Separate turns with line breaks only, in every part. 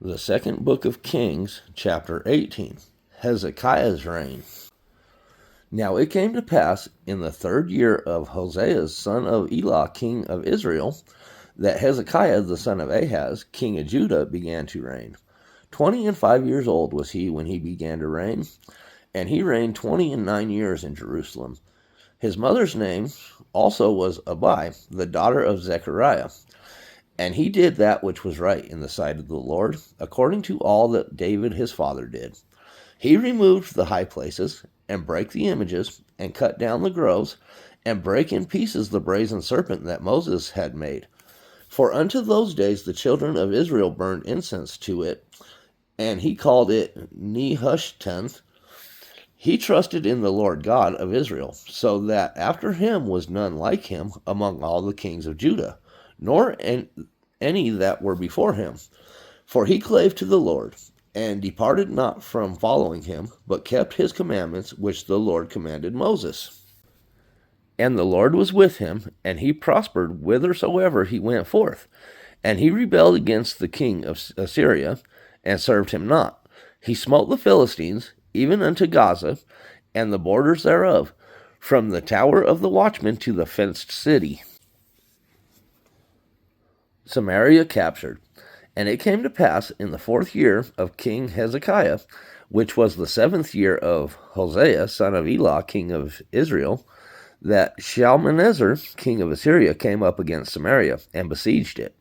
The second book of Kings, chapter 18, Hezekiah's reign. Now it came to pass in the 3rd year of Hosea son of Elah, king of Israel, that Hezekiah the son of Ahaz, king of Judah, began to reign. 25 old was he when he began to reign, and he reigned 29 years in Jerusalem. His mother's name also was Abi, the daughter of Zechariah. And he did that which was right in the sight of the Lord, according to all that David his father did. He removed the high places, and brake the images, and cut down the groves, and brake in pieces the brazen serpent that Moses had made. For unto those days the children of Israel burned incense to it, and he called it Nehushtan. He trusted in the Lord God of Israel, so that after him was none like him among all the kings of Judah, nor any that were before him. For he clave to the Lord, and departed not from following him, but kept his commandments which the Lord commanded Moses. And the Lord was with him, and he prospered whithersoever he went forth. And he rebelled against the king of Assyria, and served him not. He smote the Philistines, even unto Gaza, and the borders thereof, from the tower of the watchman to the fenced city. Samaria captured. And it came to pass in the 4th year of King Hezekiah, which was the 7th year of Hosea son of Elah, king of Israel, that Shalmaneser, king of Assyria, came up against Samaria and besieged it.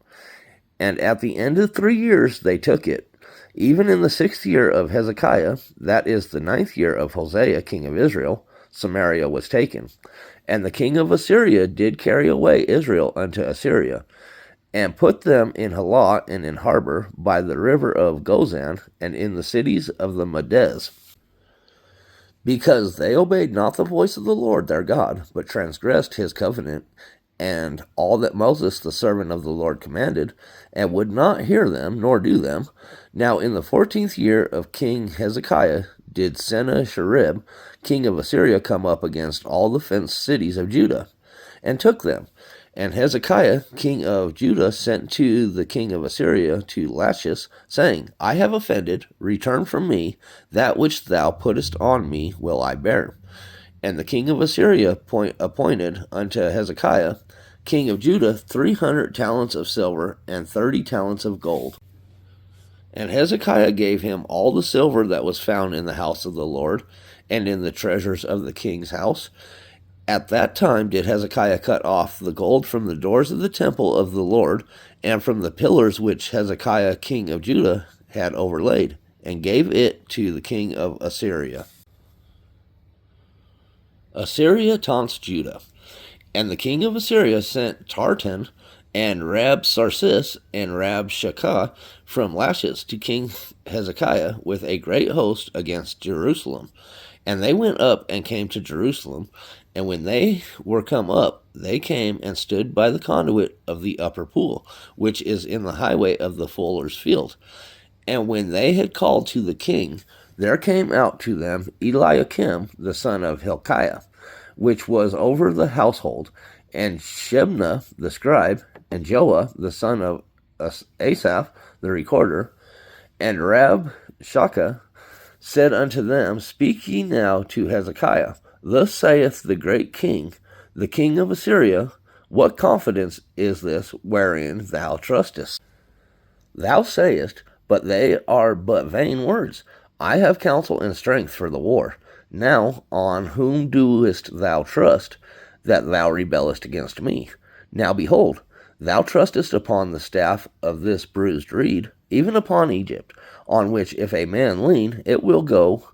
And at the end of 3 years they took it. Even in the 6th year of Hezekiah, that is the 9th year of Hosea, king of Israel, Samaria was taken. And the king of Assyria did carry away Israel unto Assyria, and put them in Halah and in harbor by the river of Gozan, and in the cities of the Medes, because they obeyed not the voice of the Lord their God, but transgressed his covenant, and all that Moses the servant of the Lord commanded, and would not hear them, nor do them. Now in the 14th year of King Hezekiah did Sennacherib, king of Assyria, come up against all the fenced cities of Judah, and took them. And Hezekiah, king of Judah, sent to the king of Assyria to Lachish, saying, I have offended, return from me, that which thou puttest on me will I bear. And the king of Assyria appointed unto Hezekiah, king of Judah, 300 talents of silver, and 30 talents of gold. And Hezekiah gave him all the silver that was found in the house of the Lord, and in the treasures of the king's house. At that time did Hezekiah cut off the gold from the doors of the temple of the Lord, and from the pillars which Hezekiah king of Judah had overlaid, and gave it to the king of Assyria. Assyria taunts Judah. And the king of Assyria sent Tartan and Rabsaris and Rabshakeh from Lachish to King Hezekiah with a great host against Jerusalem. And they went up and came to Jerusalem. And when they were come up, they came and stood by the conduit of the upper pool, which is in the highway of the fuller's field. And when they had called to the king, there came out to them Eliakim the son of Hilkiah, which was over the household, and Shebna the scribe, and Joah the son of Asaph the recorder, and Rabshakeh said unto them, Speak ye now to Hezekiah. Thus saith the great king, the king of Assyria, What confidence is this wherein thou trustest? Thou sayest, But they are but vain words. I have counsel and strength for the war. Now on whom doest thou trust, that thou rebellest against me? Now behold, thou trustest upon the staff of this bruised reed, even upon Egypt, on which if a man lean, it will go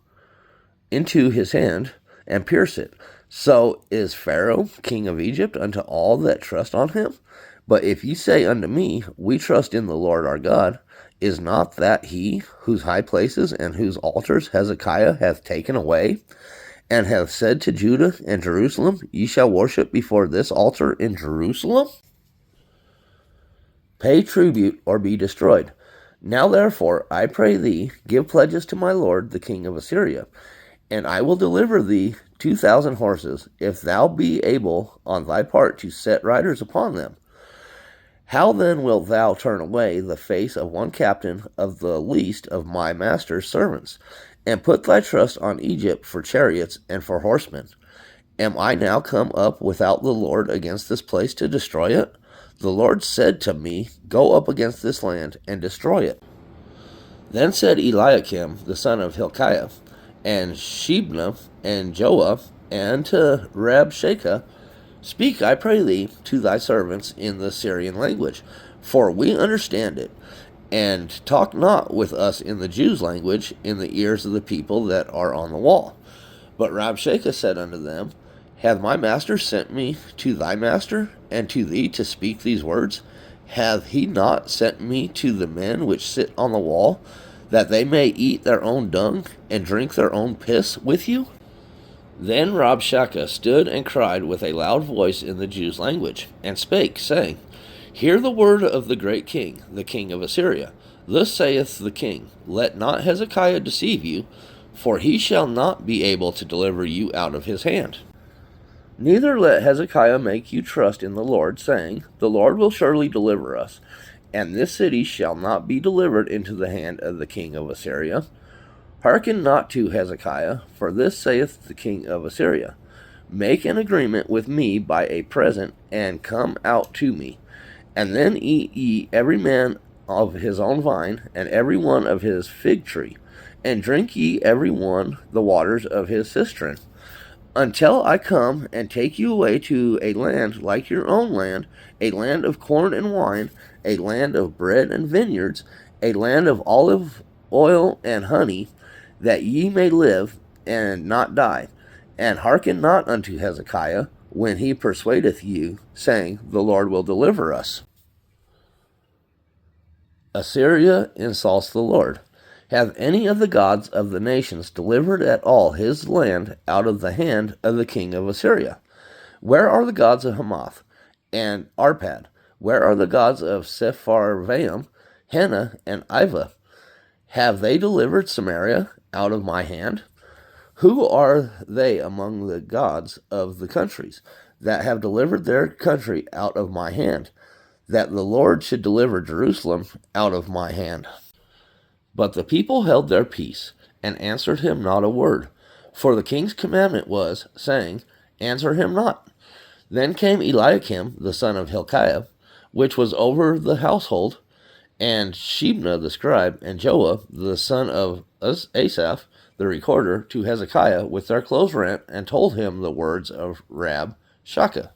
into his hand, and pierce it. So is Pharaoh, king of Egypt, unto all that trust on him? But if ye say unto me, We trust in the Lord our God, is not that he whose high places and whose altars Hezekiah hath taken away, and hath said to Judah and Jerusalem, Ye shall worship before this altar in Jerusalem? Pay tribute or be destroyed. Now therefore, I pray thee, give pledges to my lord the king of Assyria, and I will deliver thee 2,000 horses, if thou be able on thy part to set riders upon them. How then wilt thou turn away the face of one captain of the least of my master's servants, and put thy trust on Egypt for chariots and for horsemen? Am I now come up without the Lord against this place to destroy it? The Lord said to me, Go up against this land and destroy it. Then said Eliakim the son of Hilkiah, and Shebna, and Joah, and to Rabshakeh, Speak, I pray thee, to thy servants in the Syrian language, for we understand it, and talk not with us in the Jews' language in the ears of the people that are on the wall. But Rabshakeh said unto them, Hath my master sent me to thy master, and to thee to speak these words? Hath he not sent me to the men which sit on the wall, that they may eat their own dung, and drink their own piss with you? Then Rabshakeh stood and cried with a loud voice in the Jews' language, and spake, saying, Hear the word of the great king, the king of Assyria. Thus saith the king, Let not Hezekiah deceive you, for he shall not be able to deliver you out of his hand. Neither let Hezekiah make you trust in the Lord, saying, The Lord will surely deliver us, and this city shall not be delivered into the hand of the king of Assyria. Hearken not to Hezekiah, for this saith the king of Assyria, Make an agreement with me by a present, and come out to me. And then eat ye every man of his own vine, and every one of his fig tree, and drink ye every one the waters of his cistern, until I come and take you away to a land like your own land, a land of corn and wine, a land of bread and vineyards, a land of olive oil and honey, that ye may live and not die. And hearken not unto Hezekiah when he persuadeth you, saying, The Lord will deliver us. Assyria insults the Lord. Have any of the gods of the nations delivered at all his land out of the hand of the king of Assyria? Where are the gods of Hamath and Arpad? Where are the gods of Sepharvaim, Hena, and Ivah? Have they delivered Samaria out of my hand? Who are they among the gods of the countries that have delivered their country out of my hand, that the Lord should deliver Jerusalem out of my hand? But the people held their peace, and answered him not a word. For the king's commandment was, saying, Answer him not. Then came Eliakim the son of Hilkiah, which was over the household, and Shebna the scribe, and Joah the son of Asaph the recorder, to Hezekiah with their clothes rent, and told him the words of Rabshakeh.